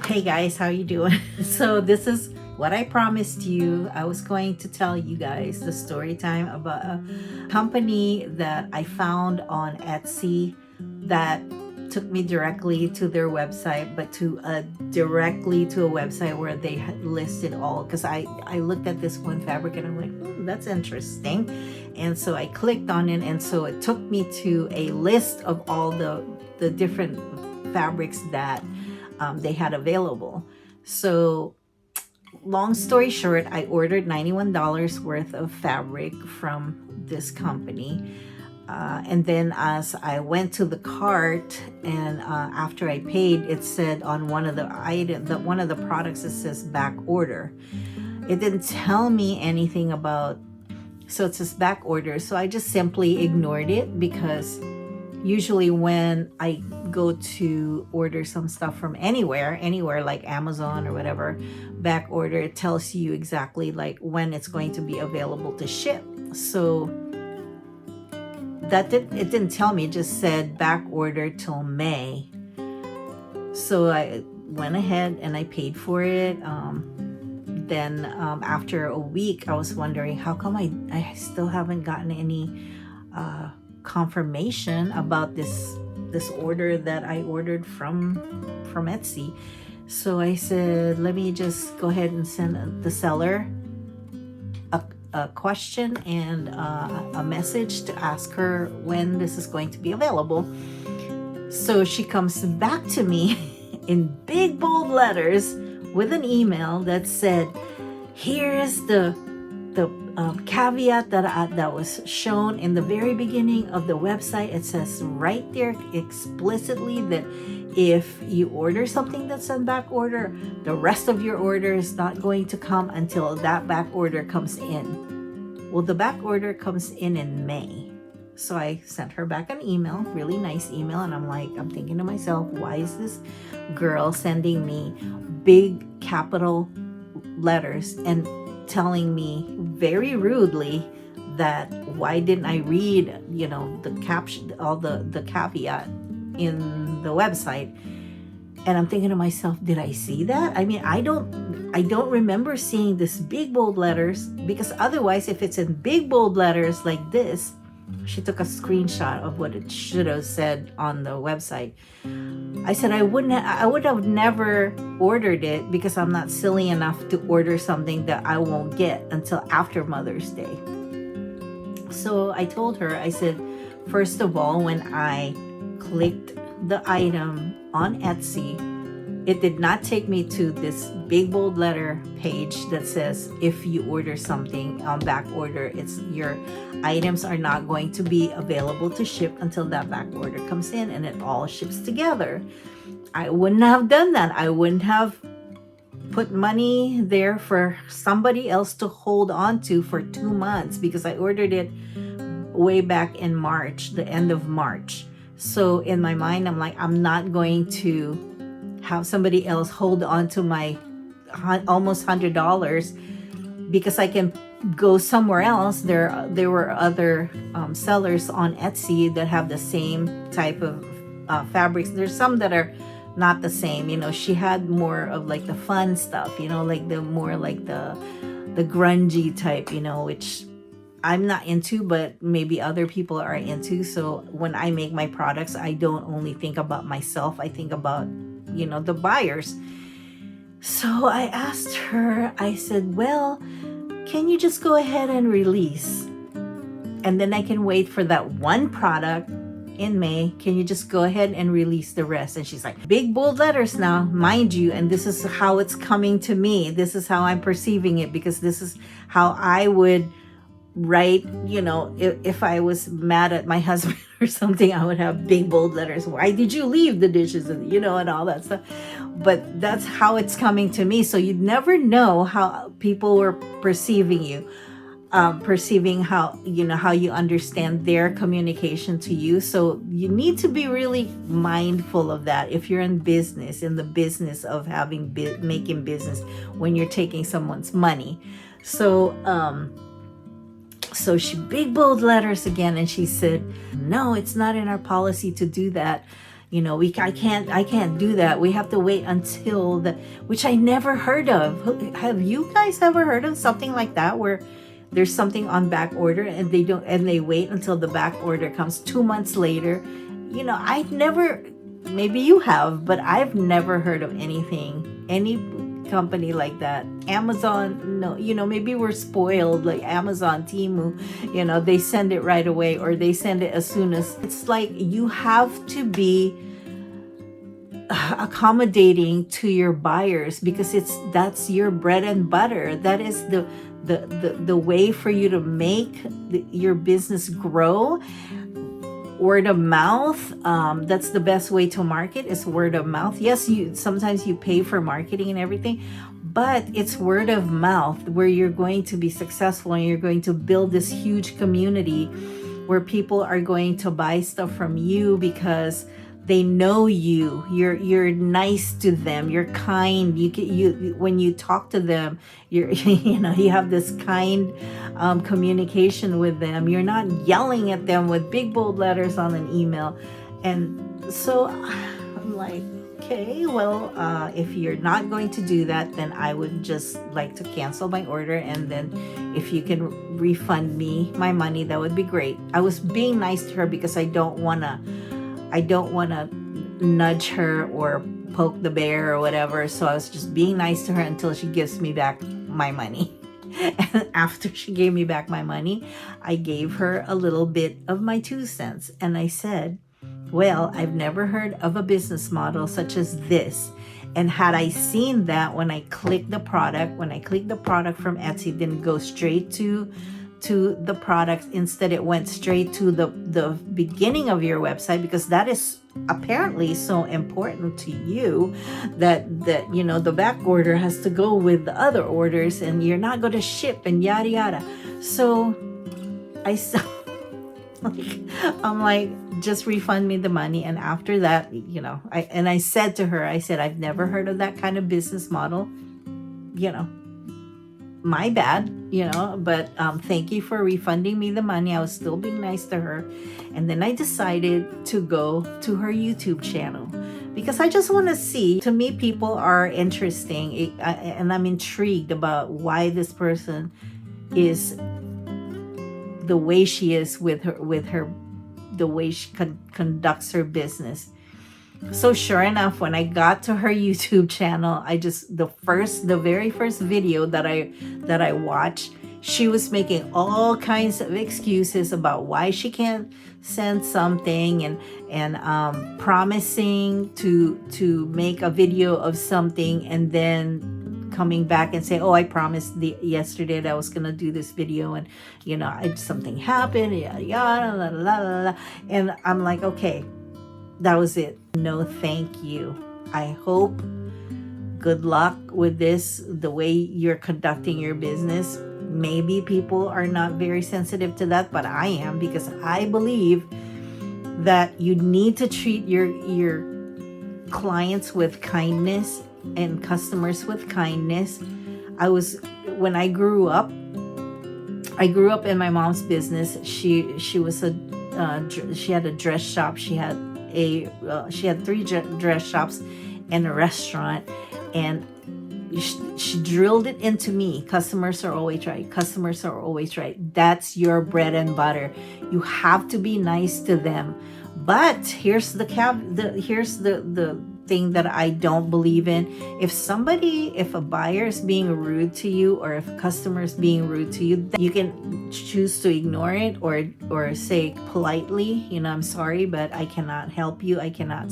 Hey guys, how you doing? So this is what I promised you. I was going to tell you guys the story time about a company that I found on Etsy that took me directly to their website, but directly to a website where they had listed all, because I looked at this one fabric and I'm like, that's interesting. And so I clicked on it, and so it took me to a list of all the different fabrics that they had available. So long story short, I ordered $91 worth of fabric from this company. And then as I went to the cart, and after I paid, it said on one of the products, it says back order. It didn't tell me anything about, so it says back order. So I just simply ignored it, because usually when I go to order some stuff from anywhere like Amazon or whatever, back order, it tells you exactly like when it's going to be available to ship. So it didn't tell me, it just said back order till May. So I went ahead and I paid for it. Then after a week, I was wondering, how come I still haven't gotten any confirmation about this order that I ordered from Etsy. So I said, let me just go ahead and send the seller a question and a message to ask her when this is going to be available. So she comes back to me in big bold letters with an email that said, here's the caveat that was shown in the very beginning of the website. It says right there explicitly that if you order something that's on back order, the rest of your order is not going to come until that back order comes in. Well, the back order comes in May. So I sent her back an email, really nice email, and I'm thinking to myself, why is this girl sending me big capital letters and telling me very rudely that why didn't I read, the caption, all the caveat in the website? And I'm thinking to myself, did I see that? I mean, I don't remember seeing this big bold letters, because otherwise, if it's in big bold letters like this, she took a screenshot of what it should have said on the website. I said I would have never ordered it, because I'm not silly enough to order something that I won't get until after Mother's Day. So I told her, I said, first of all, when I clicked the item on Etsy, it did not take me to this big bold letter page that says if you order something on back order, your items are not going to be available to ship until that back order comes in and it all ships together. I wouldn't have done that. I wouldn't have put money there for somebody else to hold on to for 2 months, because I ordered it way back in March, the end of March. So in my mind, I'm like, I'm not going to have somebody else hold on to my almost $100, because I can go somewhere else. There were other sellers on Etsy that have the same type of fabrics. There's some that are not the same. She had more of like the fun stuff, like the more like the grungy type, which I'm not into, but maybe other people are into. So when I make my products, I don't only think about myself, I think about, the buyers. So I asked her, I said, well, can you just go ahead and release? And then I can wait for that one product in May. Can you just go ahead and release the rest? And she's like, big bold letters now, mind you, and this is how it's coming to me. This is how I'm perceiving it, because this is how I would write, if I was mad at my husband or something, I would have big bold letters. Why did you leave the dishes? And and all that stuff. But that's how it's coming to me. So you'd never know how people were perceiving you, perceiving how you understand their communication to you. So you need to be really mindful of that if you're in the business of making business, when you're taking someone's money. So she big bold letters again, and she said, no, it's not in our policy to do that. I can't do that. We have to wait until which I never heard of. Have you guys ever heard of something like that, where there's something on back order and they wait until the back order comes 2 months later? I've never, maybe you have, but I've never heard of any company like that. Amazon, no, maybe we're spoiled, like Amazon, Temu, they send it right away, or they send it as soon as. It's like you have to be accommodating to your buyers, because that's your bread and butter. That is the way for you to make your business grow. Word of mouth, that's the best way to market, is word of mouth. Yes, sometimes you pay for marketing and everything, but it's word of mouth where you're going to be successful, and you're going to build this huge community where people are going to buy stuff from you because they know you. You're nice to them. You're kind. You when you talk to them, you have this kind communication with them. You're not yelling at them with big bold letters on an email. And so I'm like, okay, well, if you're not going to do that, then I would just like to cancel my order, and then if you can refund me my money, that would be great. I was being nice to her because I don't want to nudge her or poke the bear or whatever. So I was just being nice to her until she gives me back my money. And after she gave me back my money, I gave her a little bit of my 2 cents. And I said, well, I've never heard of a business model such as this. And had I seen that when I clicked the product from Etsy, didn't go straight to the product. Instead, it went straight to the beginning of your website, because that is apparently so important to you that the back order has to go with the other orders, and you're not going to ship and yada yada. So I'm like, just refund me the money. And after that, I said to her, I've never heard of that kind of business model. My bad, but thank you for refunding me the money. I was still being nice to her. And then I decided to go to her YouTube channel, because I just want to see. To me, people are interesting, and I'm intrigued about why this person is the way she is with her the way she conducts her business. So sure enough, when I got to her YouTube channel, the very first video that I watched, she was making all kinds of excuses about why she can't send something, and promising to make a video of something, and then coming back and say, oh, I promised yesterday that I was gonna do this video, and something happened, yada yada, la la la la. And I'm like, okay, that was it. No, thank you. I hope, good luck with this, the way you're conducting your business. Maybe people are not very sensitive to that, but I am, because I believe that you need to treat your clients with kindness and customers with kindness. When I grew up in my mom's business. She had a dress shop. She had 3 dress shops and a restaurant, and she drilled it into me. Customers are always right. Customers are always right. That's your bread and butter. You have to be nice to them. But here's the thing that I don't believe in. If a buyer is being rude to you, or if a customer is being rude to you, you can choose to ignore it, or say politely, I'm sorry, but I cannot help you. I cannot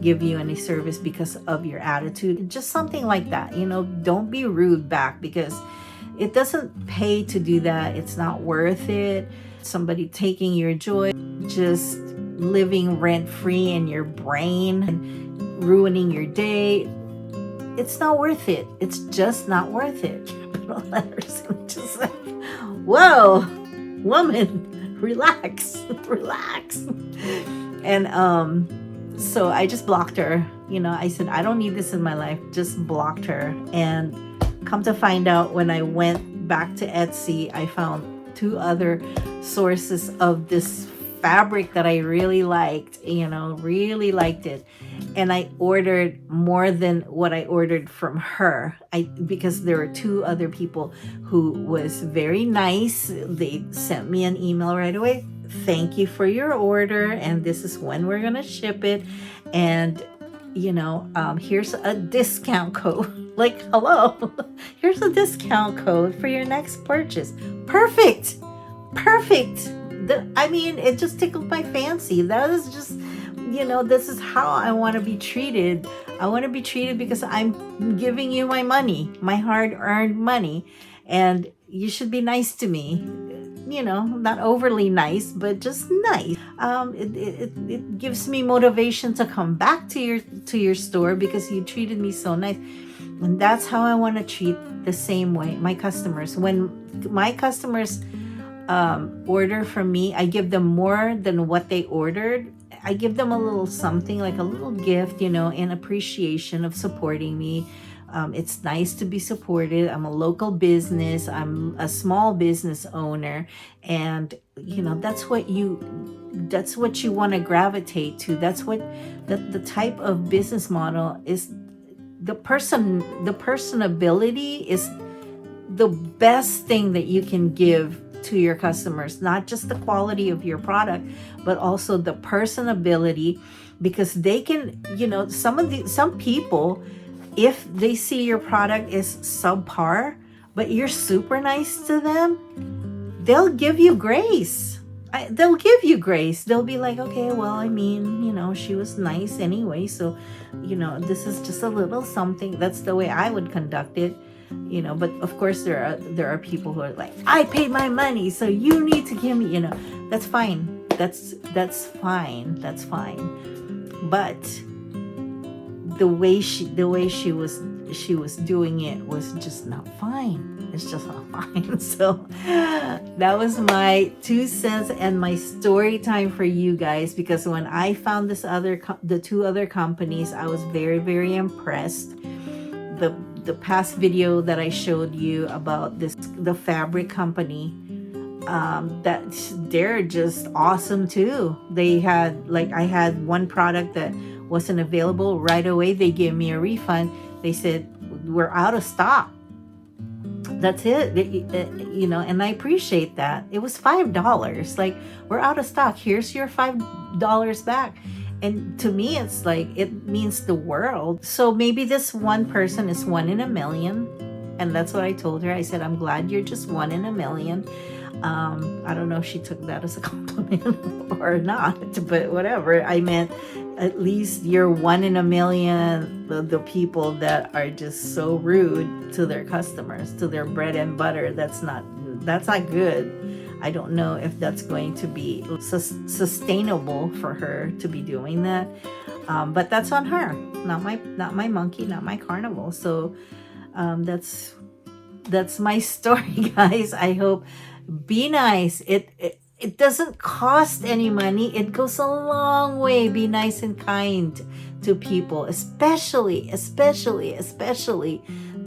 give you any service because of your attitude. Just something like that. Don't be rude back, because it doesn't pay to do that. It's not worth it. Somebody taking your joy, just living rent-free in your brain and ruining your day. It's not worth it. It's just not worth it. Capital letters. I'm just like, whoa, woman, relax. And so I just blocked her. I said, I don't need this in my life. Just blocked her. And come to find out, when I went back to Etsy, I found 2 other sources of this fabric that I really liked, really liked it. And I ordered more than what I ordered from her. Because there were two other people who was very nice. They sent me an email right away. Thank you for your order, and this is when we're gonna ship it. And here's a discount code. Like, hello, here's a discount code for your next purchase. Perfect. It just tickled my fancy. That is just, this is how I want to be treated. I want to be treated because I'm giving you my money, my hard-earned money, and you should be nice to me. Not overly nice, but just nice. It gives me motivation to come back to your store because you treated me so nice. And that's how I want to treat the same way my customers. When my customers order from me, I give them more than what they ordered. I give them a little something, like a little gift, in appreciation of supporting me. It's nice to be supported. I'm a local business. I'm a small business owner, and that's what you want to gravitate to. That's what the type of business model is. The personability is the best thing that you can give to your customers. Not just the quality of your product, but also the personability, because they can, some people, if they see your product is subpar, but you're super nice to them, they'll give you grace. They'll give you grace. They'll be like, okay, well, she was nice anyway, so, this is just a little something. That's the way I would conduct it, but of course there are people who are like, I paid my money, so you need to give me, that's fine. That's fine. But the way she was doing it was just not fine. It's just not fine. So that was my 2 cents and my story time for you guys, because when I found the two other companies, I was very, very impressed. The past video that I showed you about the fabric company, that they're just awesome too. They had, I had one product that wasn't available right away. They gave me a refund. They said, we're out of stock. That's it. And I appreciate that. It was $5. Like, we're out of stock. Here's your $5 back. And to me, it's like, it means the world. So maybe this one person is 1 in a million. And that's what I told her. I said, I'm glad you're just 1 in a million. I don't know if she took that as a compliment or not, but whatever. I meant, at least you're 1 in a million, the people that are just so rude to their customers, to their bread and butter. That's not good. I don't know if that's going to be sustainable for her to be doing that. But that's on her, not my monkey, not my carnival. So that's my story, guys. I hope. Be nice. It doesn't cost any money. It goes a long way. Be nice and kind to people, especially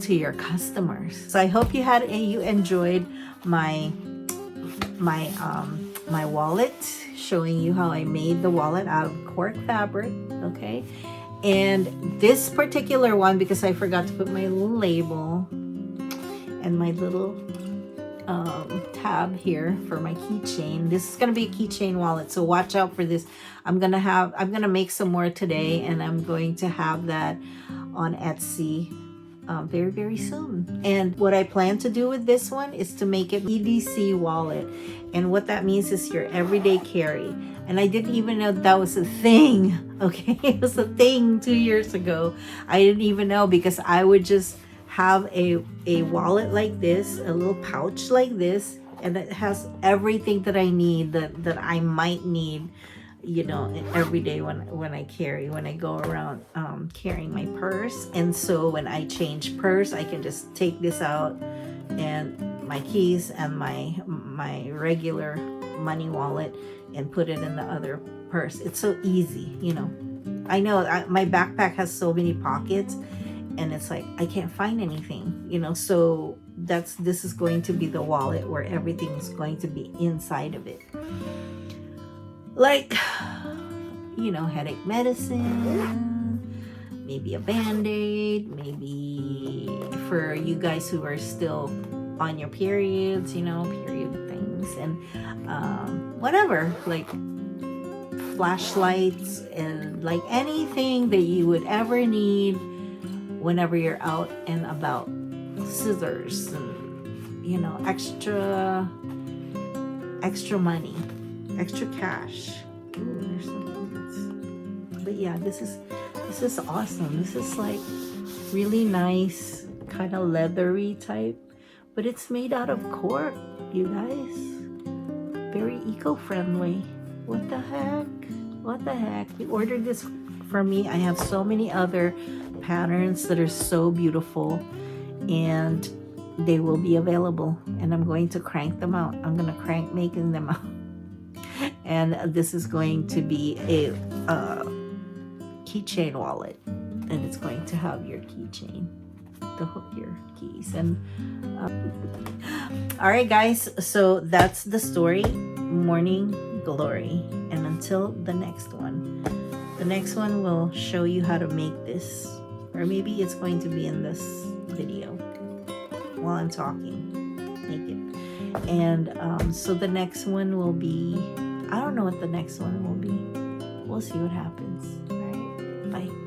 to your customers. So I hope you enjoyed my wallet, showing you how I made the wallet out of cork fabric. Okay, and this particular one, because I forgot to put my little label and my little tab here for my keychain. This is going to be a keychain wallet, so watch out for this. I'm gonna make some more today, and I'm going to have that on Etsy very, very soon. And what I plan to do with this one is to make it EDC wallet, and what that means is your everyday carry. And I didn't even know that was a thing. Okay, it was a thing 2 years ago. I didn't even know, because I would just have a wallet like this, a little pouch like this, and it has everything that I need, that I might need, every day when I go around carrying my purse. And so when I change purse, I can just take this out, and my keys and my regular money wallet, and put it in the other purse. It's so easy, I know my backpack has so many pockets, and it's like I can't find anything, so this is going to be the wallet where everything is going to be inside of it. like, you know, headache medicine, maybe a band-aid, maybe for you guys who are still on your periods, you know, period things, and whatever, like flashlights and like anything that you would ever need whenever you're out and about. Scissors and, you know, extra money, extra cash. Ooh, there's something that's, but yeah, this is awesome. This is like really nice, kind of leathery type, but it's made out of cork, you guys. Very eco-friendly. What the heck? What the heck? You ordered this for me. I have so many other patterns that are so beautiful, and they will be available, and I'm going to crank them out. I'm going to crank making them out. And this is going to be a keychain wallet, and it's going to have your keychain to hook your keys. And all right, guys, so that's the story. Morning glory. And until the next one will show you how to make this, or maybe it's going to be in this video while I'm talking. Make it. And so the next one will be, I don't know what the next one will be. We'll see what happens. All right, bye.